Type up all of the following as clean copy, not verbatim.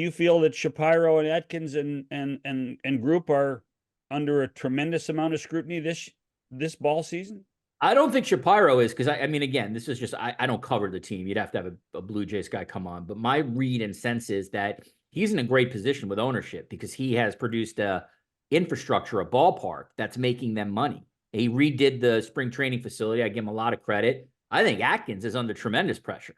you feel that Shapiro and Atkins and group are under a tremendous amount of scrutiny this ball season? I don't think Shapiro is, because I mean, again, this is just I don't cover the team. You'd have to have a Blue Jays guy come on. But my read and sense is that he's in a great position with ownership because he has produced a infrastructure, a ballpark that's making them money. He redid the spring training facility. I give him a lot of credit. I think Atkins is under tremendous pressure.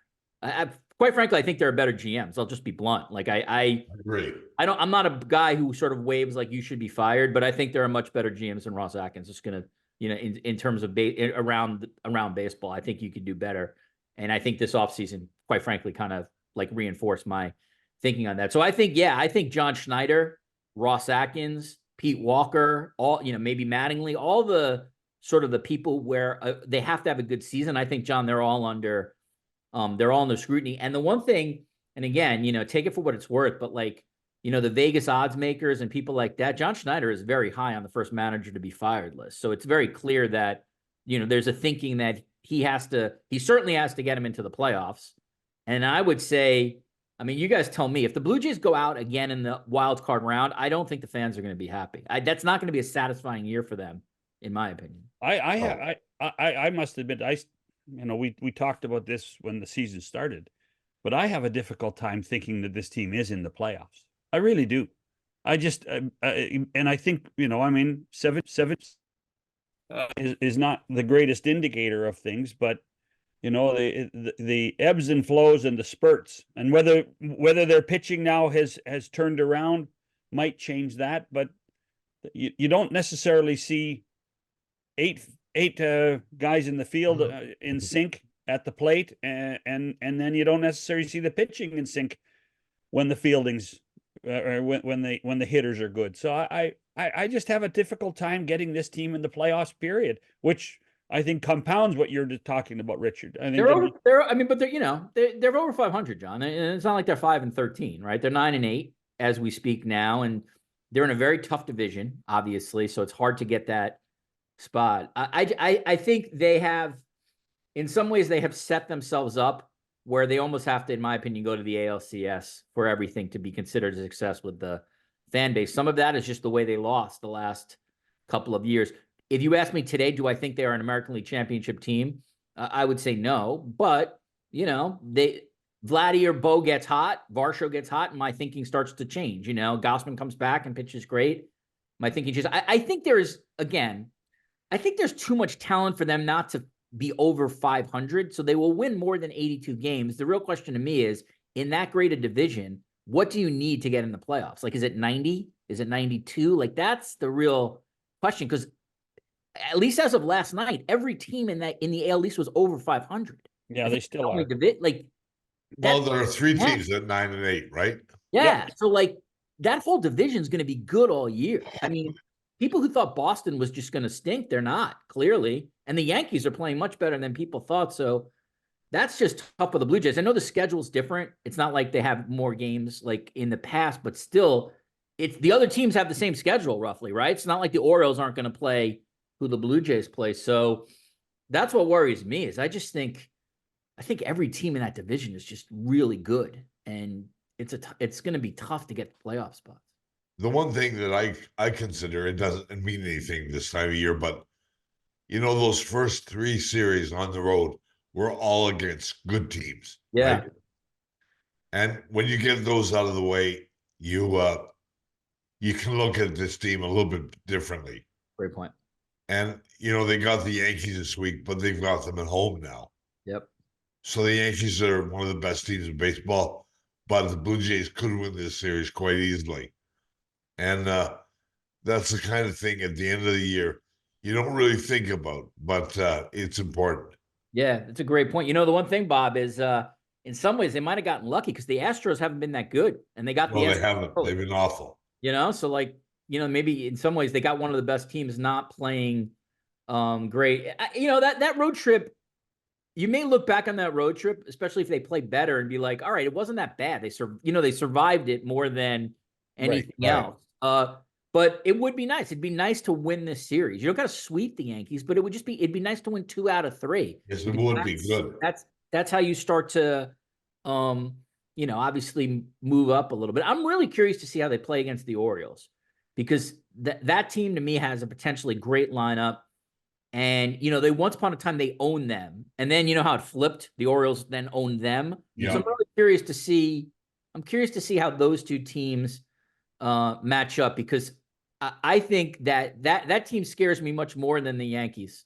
Quite frankly, I think they're better GMs. I'll just be blunt. Like I agree. I'm not a guy who sort of waves like you should be fired, but I think there are much better GMs than Ross Atkins. It's gonna, in terms of around baseball, I think you could do better. And I think this offseason, quite frankly, kind of like reinforced my thinking on that. So I think John Schneider, Ross Atkins, Pete Walker, all, maybe Mattingly, all the sort of the people where they have to have a good season. I think, John, they're all under scrutiny. And the one thing, and again, take it for what it's worth, but like, the Vegas odds makers and people like that, John Schneider is very high on the first manager to be fired list. So it's very clear that, there's a thinking that he certainly has to get him into the playoffs. And I would say, I mean, you guys tell me, if the Blue Jays go out again in the wild card round, I don't think the fans are going to be happy. That's not going to be a satisfying year for them, in my opinion. I must admit, we talked about this when the season started, but I have a difficult time thinking that this team is in the playoffs. I really do. I just, and I think, seven is not the greatest indicator of things, but the ebbs and flows and the spurts, and whether their pitching now has turned around might change that, but you don't necessarily see eight guys in the field in sync at the plate, and then you don't necessarily see the pitching in sync when the fielding's or when the hitters are good. So I just have a difficult time getting this team in the playoffs, period, which I think compounds what you're talking about, Richard. I think they're over 500, John, and it's not like they're 5-13, right? They're 9-8 as we speak now, and they're in a very tough division, obviously. So it's hard to get that spot. I think they have, in some ways, they have set themselves up where they almost have to, in my opinion, go to the ALCS for everything to be considered a success with the fan base. Some of that is just the way they lost the last couple of years. If you ask me today, do I think they are an American League Championship team? I would say no. But, Vladdy or Bo gets hot, Varsho gets hot, and my thinking starts to change. Gausman comes back and pitches great. My thinking changes. I think there's too much talent for them not to be over 500. So they will win more than 82 games. The real question to me is, in that great a division, what do you need to get in the playoffs? Like, is it 90? Is it 92? Like, that's the real question. Because at least as of last night, every team in the AL East was over 500. Yeah, they still are. Well, there are three teams at 9-8, right? Yeah. So like that whole division is going to be good all year. I mean, people who thought Boston was just going to stink, they're not, clearly. And the Yankees are playing much better than people thought. So that's just tough for the Blue Jays. I know the schedule's different. It's not like they have more games like in the past, but still, it's the other teams have the same schedule roughly, right? It's not like the Orioles aren't going to play who the Blue Jays play. So that's what worries me is I think every team in that division is just really good. And it's going to be tough to get the playoff spots. The one thing that I consider, it doesn't mean anything this time of year, but those first three series on the road were all against good teams. Yeah. Right? And when you get those out of the way, you can look at this team a little bit differently. Great point. And, they got the Yankees this week, but they've got them at home now. Yep. So the Yankees are one of the best teams in baseball, but the Blue Jays could win this series quite easily. And that's the kind of thing at the end of the year you don't really think about, but it's important. Yeah, that's a great point. The one thing, Bob, is in some ways they might have gotten lucky because the Astros haven't been that good, and they got the Astros. They haven't. They've been awful. So like, maybe in some ways they got one of the best teams not playing great. That road trip, you may look back on that road trip, especially if they play better, and be like, all right, it wasn't that bad. They survived it more than anything else. But it would be nice. It'd be nice to win this series. You don't got to sweep the Yankees, but it'd be nice to win 2 out of 3. Yes, it would be good. That's how you start to obviously move up a little bit. I'm really curious to see how they play against the Orioles, because that team to me has a potentially great lineup. And, they once upon a time, they owned them. And then, how it flipped, the Orioles then owned them. Yeah. So I'm really curious to see, how those two teams match up, because I think that team scares me much more than the Yankees.